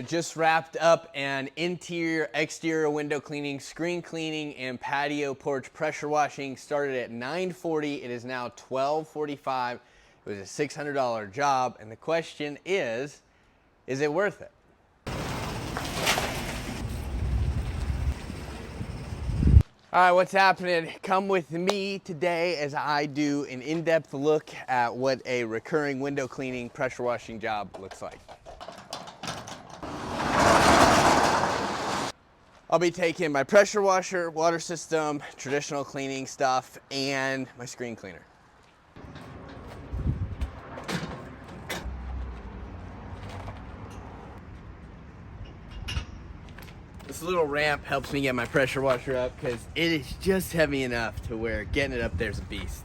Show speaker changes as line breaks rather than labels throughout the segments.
Just wrapped up an interior, exterior window cleaning, screen cleaning, and patio porch pressure washing. Started at 9:40. It is now 12:45. It was a $600 job, and the question is it worth it? All right, what's happening? Come with me today as I do an in-depth look at what a recurring window cleaning pressure washing job looks like. I'll be taking my pressure washer, water system, traditional cleaning stuff, and my screen cleaner. This little ramp helps me get my pressure washer up because it is just heavy enough to where getting it up there is a beast.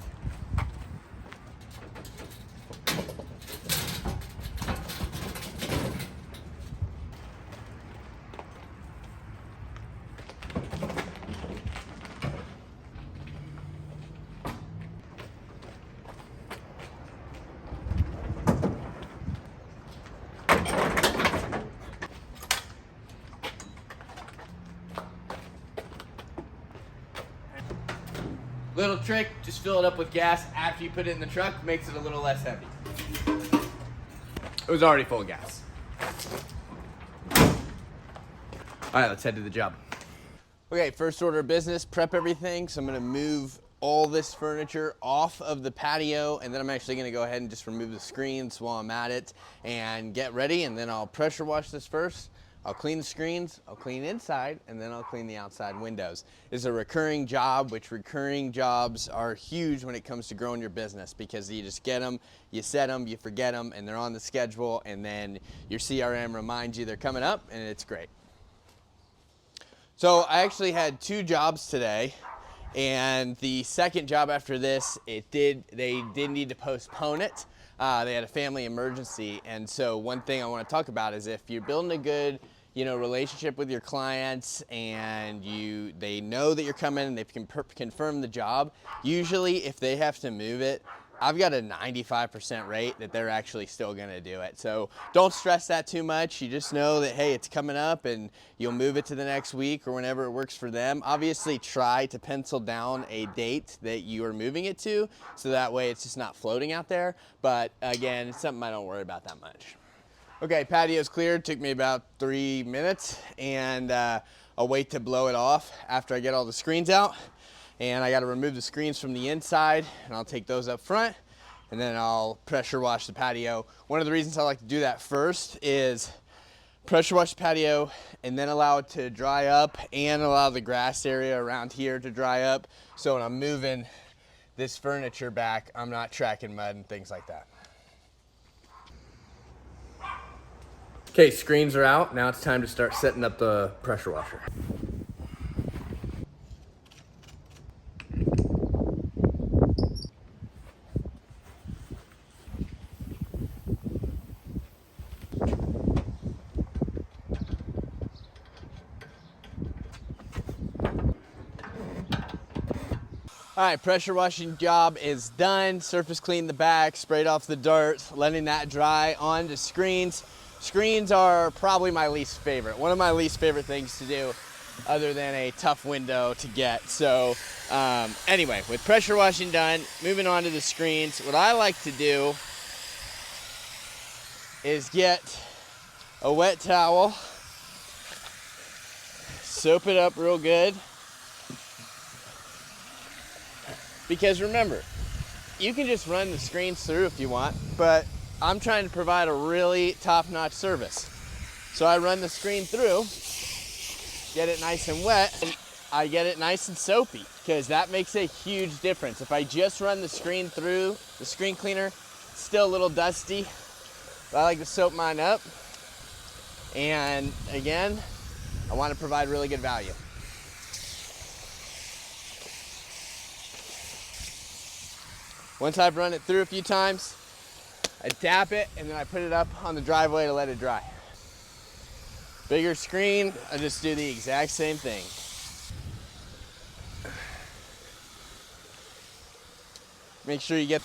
Little trick, just fill it up with gas after you put it in the truck, makes it a little less heavy. It was already full of gas. All right, let's head to the job. Okay, first order of business, prep everything. So I'm gonna move all this furniture off of the patio, and then I'm actually gonna go ahead and just remove the screens while I'm at it and get ready, and then I'll pressure wash this first. I'll clean the screens, I'll clean inside, and then I'll clean the outside windows. It's a recurring job, which recurring jobs are huge when it comes to growing your business because you just get them, you set them, you forget them, and they're on the schedule, and then your CRM reminds you they're coming up, and it's great. So I actually had 2 jobs today, and the second job after this, they did need to postpone it. They had a family emergency, and so one thing I want to talk about is if you're building a good, relationship with your clients, and they know that you're coming and they've confirmed the job. Usually, if they have to move it, I've got a 95% rate that they're actually still going to do it. So don't stress that too much. You just know that, hey, it's coming up and you'll move it to the next week or whenever it works for them. Obviously, try to pencil down a date that you are moving it to, so that way it's just not floating out there. But again, it's something I don't worry about that much. Okay, patio's cleared. Took me about 3 minutes, and I'll wait to blow it off after I get all the screens out. And I got to remove the screens from the inside, and I'll take those up front, and then I'll pressure wash the patio. One of the reasons I like to do that first is pressure wash the patio and then allow it to dry up and allow the grass area around here to dry up. So when I'm moving this furniture back, I'm not tracking mud and things like that. Okay, screens are out. Now it's time to start setting up the pressure washer. All right, pressure washing job is done. Surface cleaned the back, sprayed off the dirt, letting that dry onto screens. Screens are probably my least favorite. One of my least favorite things to do other than a tough window to get. So anyway, with pressure washing done, moving on to the screens, what I like to do is get a wet towel, soap it up real good. Because remember, you can just run the screens through if you want, but I'm trying to provide a really top-notch service. So I run the screen through, get it nice and wet, and I get it nice and soapy, because that makes a huge difference. If I just run the screen through the screen cleaner, it's still a little dusty. But I like to soap mine up. And again, I want to provide really good value. Once I've run it through a few times, I tap it and then I put it up on the driveway to let it dry. Bigger screen, I just do the exact same thing. Make sure you get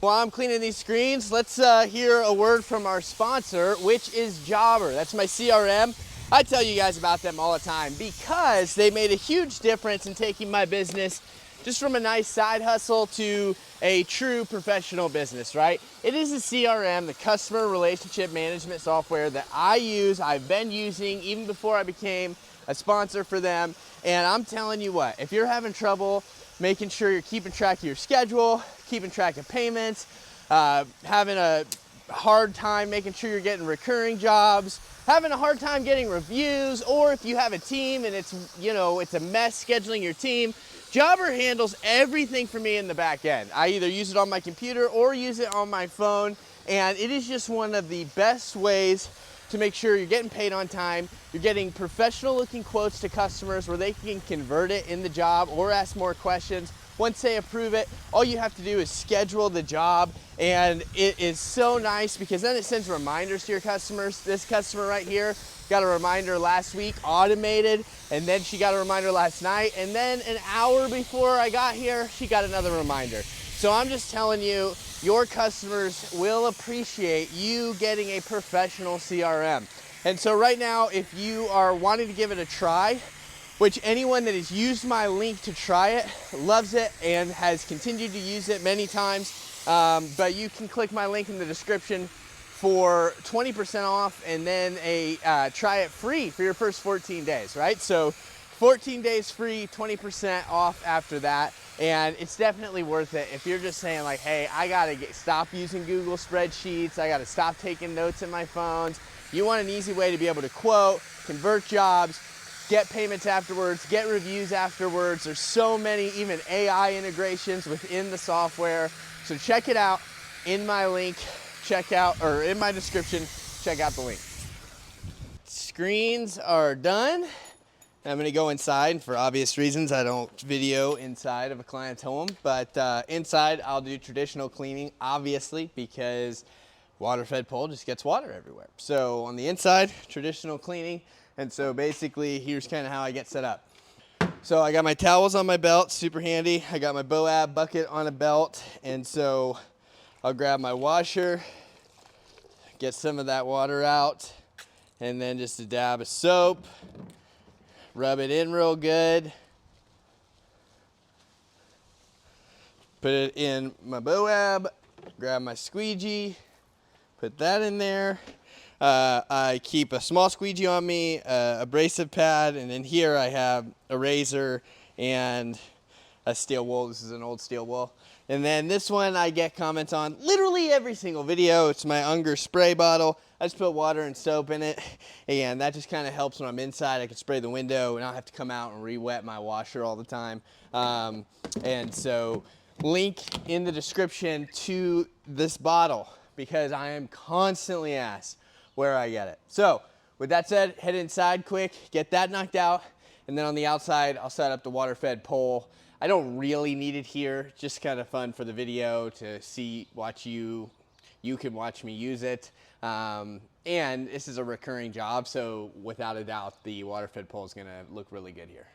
While I'm cleaning these screens, let's hear a word from our sponsor, which is Jobber. That's my CRM. I tell you guys about them all the time because they made a huge difference in taking my business just from a nice side hustle to a true professional business, right? It is a CRM, the customer relationship management software that I use, I've been using even before I became a sponsor for them. And I'm telling you what, if you're having trouble making sure you're keeping track of your schedule, keeping track of payments, having a hard time making sure you're getting recurring jobs, having a hard time getting reviews, or if you have a team and it's, it's a mess scheduling your team, Jobber handles everything for me in the back end. I either use it on my computer or use it on my phone, and it is just one of the best ways to make sure you're getting paid on time, you're getting professional looking quotes to customers where they can convert it in the job or ask more questions. Once they approve it, all you have to do is schedule the job, and it is so nice because then it sends reminders to your customers. This customer right here got a reminder last week, automated, and then she got a reminder last night, and then an hour before I got here, she got another reminder. So I'm just telling you, your customers will appreciate you getting a professional CRM. And so right now, if you are wanting to give it a try, which anyone that has used my link to try it loves it and has continued to use it many times, but you can click my link in the description for 20% off and then a try it free for your first 14 days, right? So 14 days free, 20% off after that. And it's definitely worth it if you're just saying like, hey, I gotta stop using Google spreadsheets, I gotta stop taking notes in my phones. You want an easy way to be able to quote, convert jobs, get payments afterwards, get reviews afterwards. There's so many even AI integrations within the software. So check it out in my link, or in my description, check out the link. Screens are done. I'm gonna go inside, and for obvious reasons, I don't video inside of a client's home, but inside I'll do traditional cleaning, obviously, because water-fed pole just gets water everywhere. So on the inside, traditional cleaning, and so basically here's kind of how I get set up. So I got my towels on my belt, super handy. I got my BOAB bucket on a belt, and so I'll grab my washer, get some of that water out, and then just a dab of soap. Rub it in real good. Put it in my BOAB, grab my squeegee, put that in there. I keep a small squeegee on me, abrasive pad, and then here I have a razor and a steel wool. This is an old steel wool. And then this one I get comments on literally every single video. It's my Unger spray bottle. I just put water and soap in it, and that just kind of helps when I'm inside. I can spray the window and I don't have to come out and re-wet my washer all the time. And so link in the description to this bottle because I am constantly asked where I get it. So with that said, head inside quick, get that knocked out, and then on the outside, I'll set up the water-fed pole. I don't really need it here, just kind of fun for the video to watch you can watch me use it. And this is a recurring job, so without a doubt, the water-fed pole is gonna look really good here.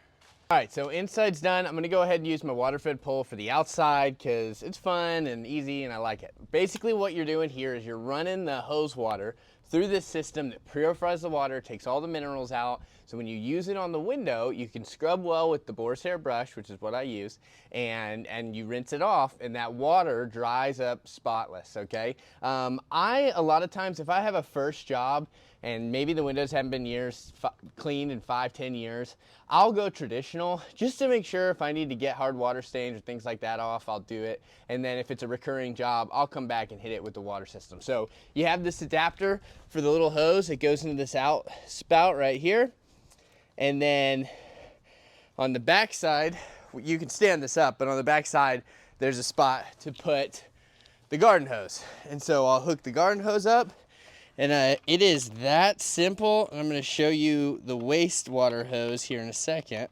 All right, so inside's done. I'm gonna go ahead and use my water-fed pole for the outside because it's fun and easy and I like it. Basically what you're doing here is you're running the hose water through this system that purifies the water, takes all the minerals out. So when you use it on the window, you can scrub well with the boar's hair brush, which is what I use, and you rinse it off and that water dries up spotless, okay? A lot of times if I have a first job and maybe the windows haven't been cleaned in 5-10 years, I'll go traditional just to make sure if I need to get hard water stains or things like that off, I'll do it. And then if it's a recurring job, I'll come back and hit it with the water system. So you have this adapter for the little hose that goes into this out spout right here. And then on the back side, you can stand this up, but on the back side, there's a spot to put the garden hose. And so I'll hook the garden hose up. And it is that simple. I'm gonna show you the wastewater hose here in a second.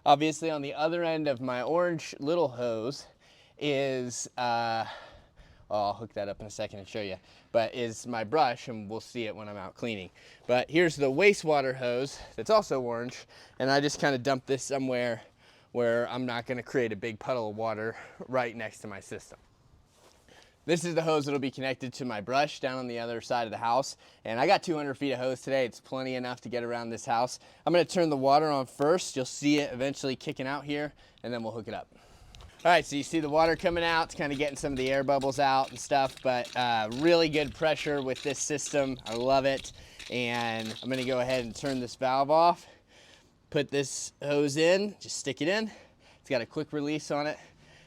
Obviously on the other end of my orange little hose is, I'll hook that up in a second and show you, but is my brush, and we'll see it when I'm out cleaning. But here's the wastewater hose that's also orange, and I just kind of dump this somewhere where I'm not gonna create a big puddle of water right next to my system. This is the hose that'll be connected to my brush down on the other side of the house. And I got 200 feet of hose today. It's plenty enough to get around this house. I'm gonna turn the water on first. You'll see it eventually kicking out here, and then we'll hook it up. All right, so you see the water coming out. It's kind of getting some of the air bubbles out and stuff, but really good pressure with this system. I love it. And I'm gonna go ahead and turn this valve off, put this hose in, just stick it in. It's got a quick release on it,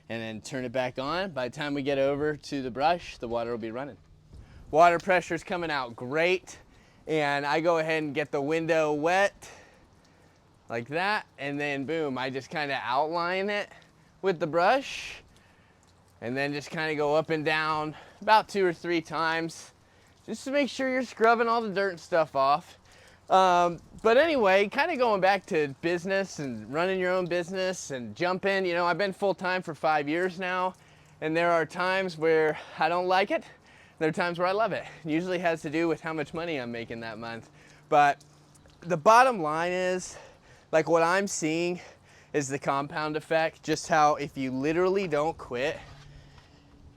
and then turn it back on. By the time we get over to the brush, the water will be running. Water pressure's coming out great, and I go ahead and get the window wet like that, and then boom, I just kind of outline it with the brush, and then just kind of go up and down about 2 or 3 times just to make sure you're scrubbing all the dirt and stuff off. But anyway, kind of going back to business and running your own business and jumping, you know, I've been full-time for 5 years now, and there are times where I don't like it. There are times where I love it. It usually has to do with how much money I'm making that month. But the bottom line is, like, what I'm seeing is the compound effect, just how if you literally don't quit,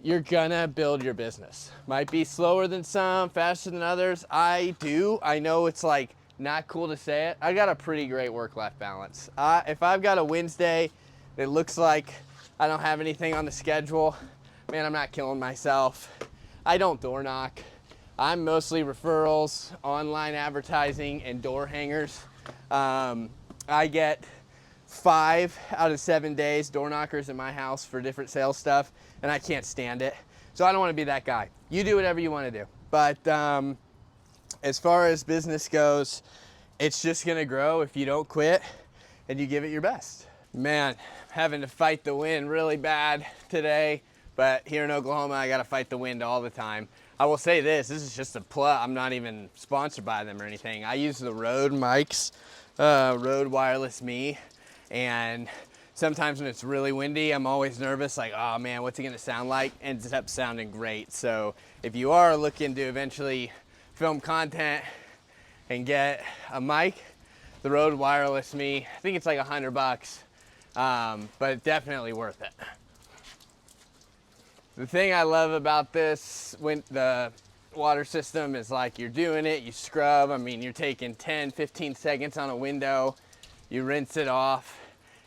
you're gonna build your business. Might be slower than some, faster than others. I know it's like not cool to say it. I got a pretty great work-life balance. If I've got a Wednesday that looks like I don't have anything on the schedule, man, I'm not killing myself. I don't door knock. I'm mostly referrals, online advertising, and door hangers. I get 5 out of 7 days door knockers in my house for different sales stuff, and I can't stand it. So I don't want to be that guy. You do whatever you want to do. But as far as business goes, it's just going to grow if you don't quit and you give it your best. Man, having to fight the wind really bad today, but here in Oklahoma, I got to fight the wind all the time. I will say this is just a plug. I'm not even sponsored by them or anything. I use the Rode mics, Rode Wireless Me. And sometimes when it's really windy, I'm always nervous, like, oh man, what's it gonna sound like? Ends up sounding great. So if you are looking to eventually film content and get a mic, the Rode Wireless Me, I think it's like $100, but definitely worth it. The thing I love about this, when the water system is like you're doing it, you scrub, I mean, you're taking 10, 15 seconds on a window, you rinse it off,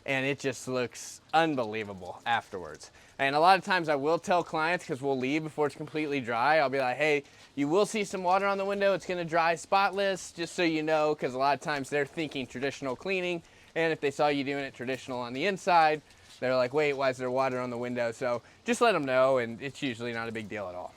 and it just looks unbelievable afterwards. And a lot of times I will tell clients, because we'll leave before it's completely dry, I'll be like, hey, you will see some water on the window, it's gonna dry spotless, just so you know, because a lot of times they're thinking traditional cleaning, and if they saw you doing it traditional on the inside, they're like, wait, why is there water on the window? So just let them know, and it's usually not a big deal at all.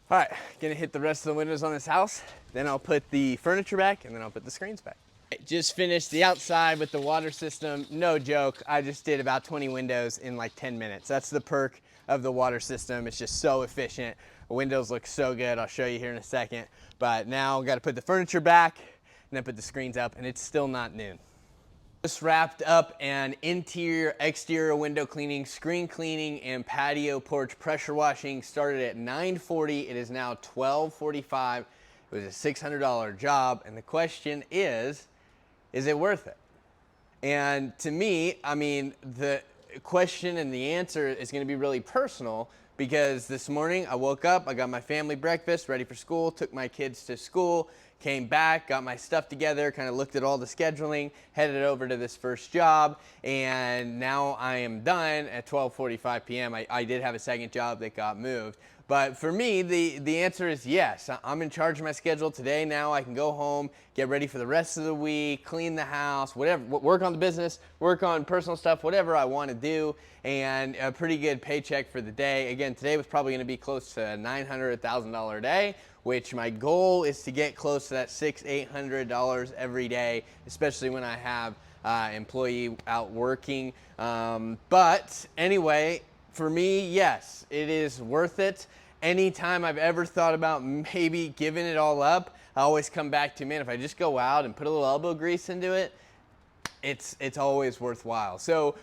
All right, gonna hit the rest of the windows on this house, then I'll put the furniture back, and then I'll put the screens back. Just finished the outside with the water system. No joke, I just did about 20 windows in like 10 minutes. That's the perk of the water system. It's just so efficient. The windows look so good. I'll show you here in a second. But now I've got to put the furniture back and then put the screens up, and it's still not noon. Just wrapped up an interior, exterior window cleaning, screen cleaning, and patio porch pressure washing. Started at 9:40. It is now 12:45. It was a $600 job, and the question is it worth it? And to me, I mean, the question and the answer is going to be really personal, because this morning I woke up, I got my family breakfast, ready for school, took my kids to school, came back, got my stuff together, kind of looked at all the scheduling, headed over to this first job, and now I am done at 12:45 p.m. I did have a second job that got moved. But for me, the answer is yes. I'm in charge of my schedule today. Now I can go home, get ready for the rest of the week, clean the house, whatever, work on the business, work on personal stuff, whatever I want to do, and a pretty good paycheck for the day. Again, today was probably going to be close to $900, $1,000 a day, which my goal is to get close to that $600, $800 every day, especially when I have employee out working. But anyway, for me, yes, it is worth it. Anytime I've ever thought about maybe giving it all up, I always come back to, man, if I just go out and put a little elbow grease into it, it's always worthwhile. So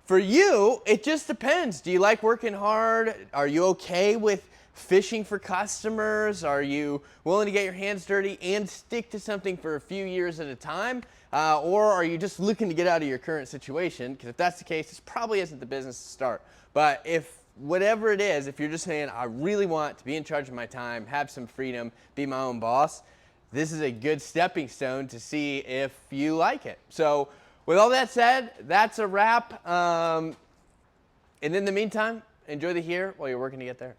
for you, it just depends. Do you like working hard? Are you okay with fishing for customers? Are you willing to get your hands dirty and stick to something for a few years at a time? Or are you just looking to get out of your current situation? Because if that's the case, this probably isn't the business to start. But if whatever it is, if you're just saying, I really want to be in charge of my time, have some freedom, be my own boss, this is a good stepping stone to see if you like it. So with all that said, that's a wrap. And in the meantime, enjoy the here while you're working to get there.